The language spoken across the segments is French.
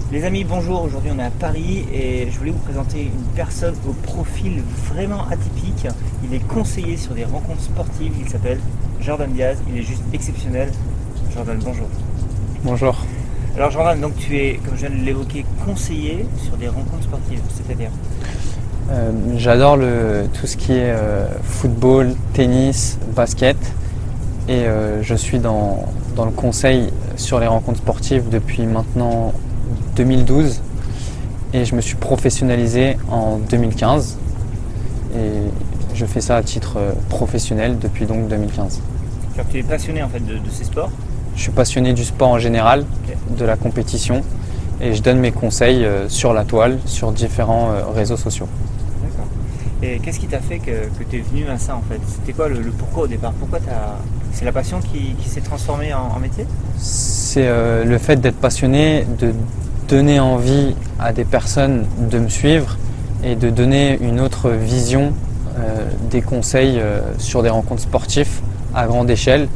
Les amis, bonjour, aujourd'hui on est à Paris et je voulais vous présenter une personne au profil vraiment atypique. Il est conseiller sur des rencontres sportives, il s'appelle Jordan Diaz, il est juste exceptionnel. Jordan, bonjour. Bonjour. Alors Jordan, donc tu es, comme je viens de l'évoquer, conseiller sur des rencontres sportives, c'est-à-dire J'adore tout ce qui est football, tennis, basket et je suis dans le conseil sur les rencontres sportives depuis maintenant 2012 et je me suis professionnalisé en 2015 et je fais ça à titre professionnel depuis donc 2015. Alors, tu es passionné en fait de ces sports? Je suis passionné du sport en général, de la compétition et je donne mes conseils sur la toile, sur différents réseaux sociaux. D'accord. Et qu'est-ce qui t'a fait que tu es venu à ça en fait? C'était quoi le pourquoi au départ? C'est la passion qui s'est transformée en métier? C'est le fait d'être passionné, de donner envie à des personnes de me suivre et de donner une autre vision des conseils sur des rencontres sportives à grande échelle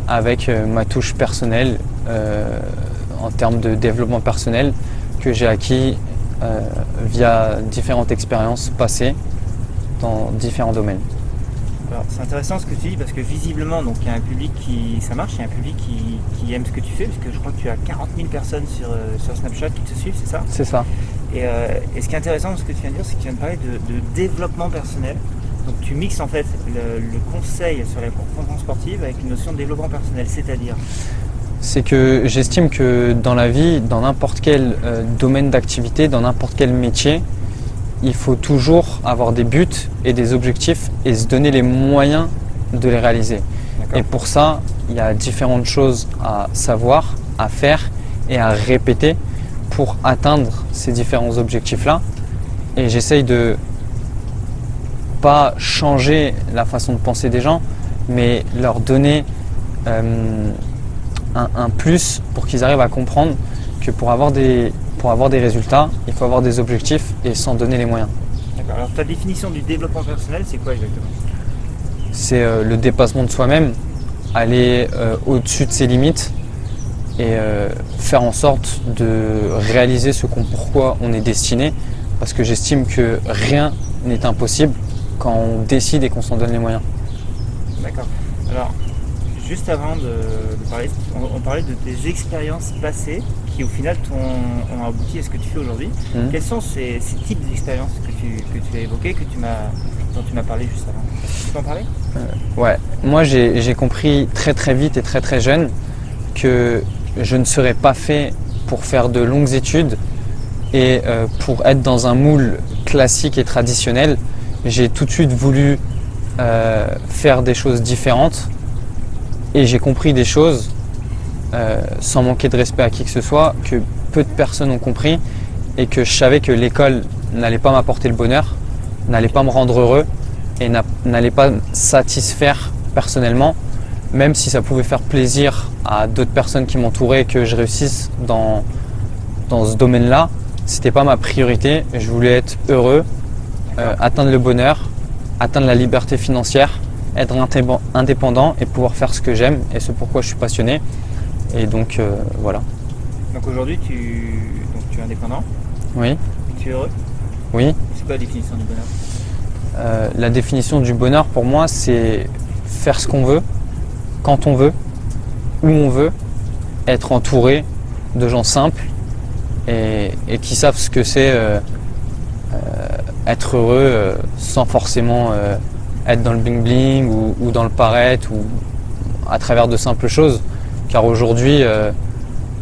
avec ma touche personnelle en termes de développement personnel que j'ai acquis via différentes expériences passées dans différents domaines. Alors, c'est intéressant ce que tu dis parce que visiblement donc, il y a un public ça marche, il y a un public qui aime ce que tu fais parce que je crois que tu as 40 000 personnes sur Snapchat qui te suivent, c'est ça? C'est ça. Et ce qui est intéressant dans ce que tu viens de dire, c'est que tu viens de parler de développement personnel. Donc tu mixes en fait le conseil sur les rencontres sportives avec une notion de développement personnel, c'est-à-dire? C'est que j'estime que dans la vie, dans n'importe quel domaine d'activité, dans n'importe quel métier, il faut toujours avoir des buts et des objectifs et se donner les moyens de les réaliser. D'accord. Et pour ça, il y a différentes choses à savoir, à faire et à répéter pour atteindre ces différents objectifs-là. Et j'essaye de pas changer la façon de penser des gens, mais leur donner un plus pour qu'ils arrivent à comprendre que pour avoir des résultats, il faut avoir des objectifs et s'en donner les moyens. D'accord. Alors ta définition du développement personnel, c'est quoi exactement? C'est le dépassement de soi-même, aller au-dessus de ses limites et faire en sorte de réaliser pourquoi on est destiné, parce que j'estime que rien n'est impossible quand on décide et qu'on s'en donne les moyens. D'accord. Alors, juste avant de parler, on parlait de tes expériences passées qui au final ont abouti à ce que tu fais aujourd'hui. Quels sont ces types d'expériences que tu as évoquées, dont tu m'as parlé juste avant? Tu peux en parler? Ouais, moi j'ai compris très vite et très jeune que je ne serais pas fait pour faire de longues études et pour être dans un moule classique et traditionnel. J'ai tout de suite voulu faire des choses différentes et j'ai compris des choses sans manquer de respect à qui que ce soit que peu de personnes ont compris et que je savais que l'école n'allait pas m'apporter le bonheur, n'allait pas me rendre heureux et n'allait pas me satisfaire personnellement, même si ça pouvait faire plaisir à d'autres personnes qui m'entouraient que je réussisse dans ce domaine-là. C'était pas ma priorité, je voulais être heureux, atteindre le bonheur, atteindre la liberté financière, être indépendant et pouvoir faire ce que j'aime et ce pourquoi je suis passionné. Et donc voilà. Donc aujourd'hui tu es indépendant? Oui. Et tu es heureux? Oui. C'est quoi la définition du bonheur? La définition du bonheur pour moi, c'est faire ce qu'on veut, quand on veut, où on veut, être entouré de gens simples et qui savent ce que c'est être heureux sans forcément être dans le bling bling ou dans le paraître ou à travers de simples choses. Car aujourd'hui,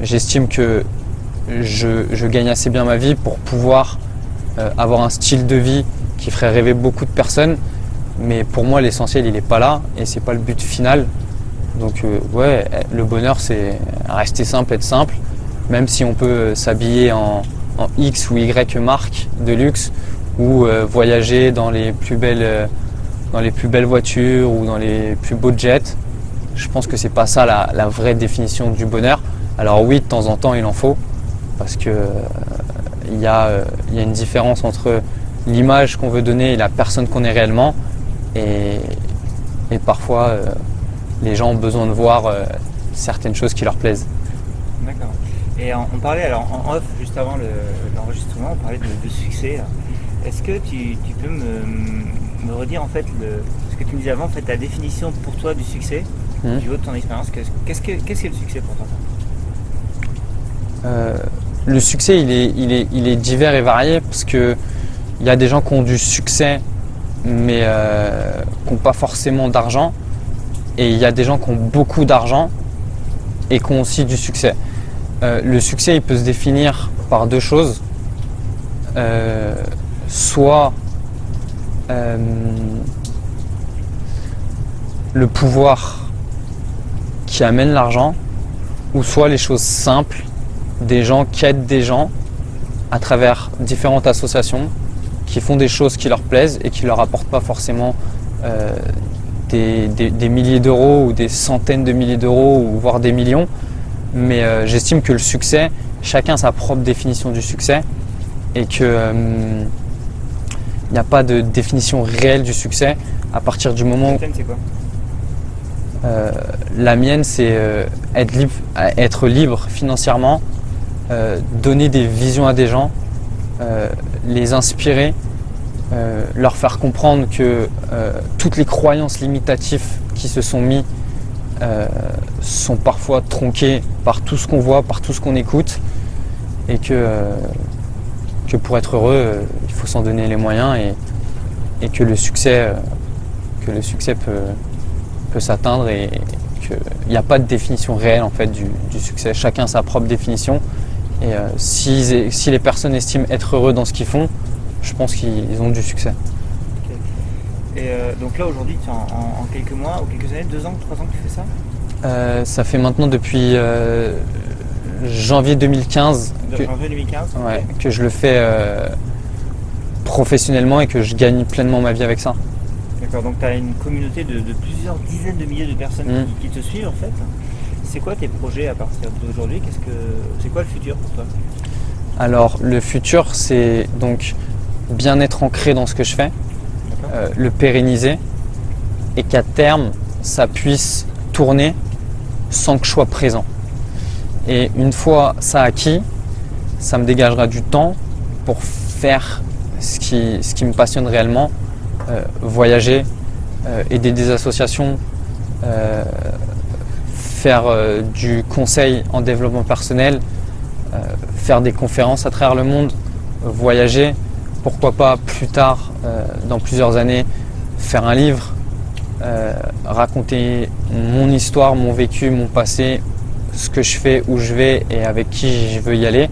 j'estime que je gagne assez bien ma vie pour pouvoir avoir un style de vie qui ferait rêver beaucoup de personnes. Mais pour moi, l'essentiel, il n'est pas là et c'est pas le but final. Donc ouais, le bonheur, c'est rester simple, être simple. Même si on peut s'habiller en X ou Y marque de luxe ou voyager dans les plus belles voitures ou dans les plus beaux jets. Je pense que c'est pas ça la vraie définition du bonheur. Alors oui, de temps en temps, il en faut parce que il y a une différence entre l'image qu'on veut donner et la personne qu'on est réellement. Et parfois, les gens ont besoin de voir certaines choses qui leur plaisent. D'accord. Et on parlait, alors en off, juste avant l'enregistrement, on parlait de succès. Est-ce que tu peux me redire en fait ce que tu me disais avant, en fait, ta définition pour toi du succès, du haut de ton expérience, qu'est-ce que le succès pour toi? Le succès, il est divers et varié parce que il y a des gens qui ont du succès mais qui n'ont pas forcément d'argent, et il y a des gens qui ont beaucoup d'argent et qui ont aussi du succès. Le succès, il peut se définir par deux choses. Soit le pouvoir qui amène l'argent, ou soit les choses simples, des gens qui aident des gens à travers différentes associations, qui font des choses qui leur plaisent et qui leur apportent pas forcément des milliers d'euros ou des centaines de milliers d'euros ou voire des millions. Mais j'estime que le succès, chacun a sa propre définition du succès, et que il n'y a pas de définition réelle du succès à partir du moment où… C'est quoi? La mienne, c'est être libre financièrement, donner des visions à des gens, les inspirer, leur faire comprendre que toutes les croyances limitatives qui se sont mises sont parfois tronquées par tout ce qu'on voit, par tout ce qu'on écoute, et que pour être heureux, il faut s'en donner les moyens, et que le succès peut s'atteindre, et qu'il n'y a pas de définition réelle en fait du succès. Chacun a sa propre définition, et si les personnes estiment être heureux dans ce qu'ils font, je pense qu'ils ont du succès. Okay. Et donc là aujourd'hui, tu es en quelques mois ou quelques années, 2 ans, 3 ans que tu fais ça? Ça fait maintenant depuis janvier 2015, janvier 2015 ouais, que je le fais professionnellement et que je gagne pleinement ma vie avec ça. D'accord, donc tu as une communauté de plusieurs dizaines de milliers de personnes qui te suivent en fait. C'est quoi tes projets à partir d'aujourd'hui? C'est quoi le futur pour toi? Alors le futur, c'est donc bien être ancré dans ce que je fais, le pérenniser, et qu'à terme ça puisse tourner sans que je sois présent. Et une fois ça acquis, ça me dégagera du temps pour faire ce qui me passionne réellement, voyager, aider des associations, faire du conseil en développement personnel, faire des conférences à travers le monde, voyager, pourquoi pas plus tard, dans plusieurs années, faire un livre, raconter mon histoire, mon vécu, mon passé, ce que je fais, où je vais et avec qui je veux y aller,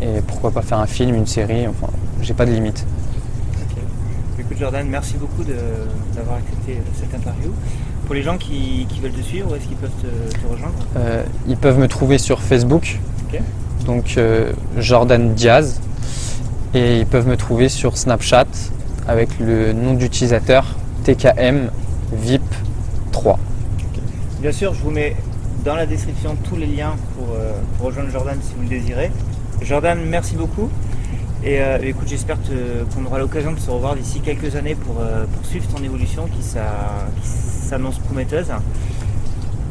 et pourquoi pas faire un film, une série, enfin, j'ai pas de limite. Okay. Écoute Jordan, merci beaucoup d'avoir accepté cette interview. Pour les gens qui veulent te suivre, où est-ce qu'ils peuvent te rejoindre? Ils peuvent me trouver sur Facebook, okay. Donc Jordan Diaz, et ils peuvent me trouver sur Snapchat avec le nom d'utilisateur TKM VIP 3. Okay. Bien sûr, je vous mets dans la description tous les liens pour rejoindre Jordan si vous le désirez. Jordan, merci beaucoup. Et écoute, j'espère qu'on aura l'occasion de se revoir d'ici quelques années pour suivre ton évolution qui s'annonce prometteuse.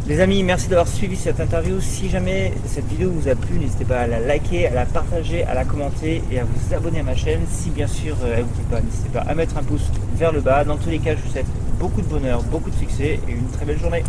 Les amis, merci d'avoir suivi cette interview. Si jamais cette vidéo vous a plu, n'hésitez pas à la liker, à la partager, à la commenter et à vous abonner à ma chaîne. Si bien sûr elle vous plaît pas, n'hésitez pas à mettre un pouce vers le bas. Dans tous les cas, je vous souhaite beaucoup de bonheur, beaucoup de succès et une très belle journée.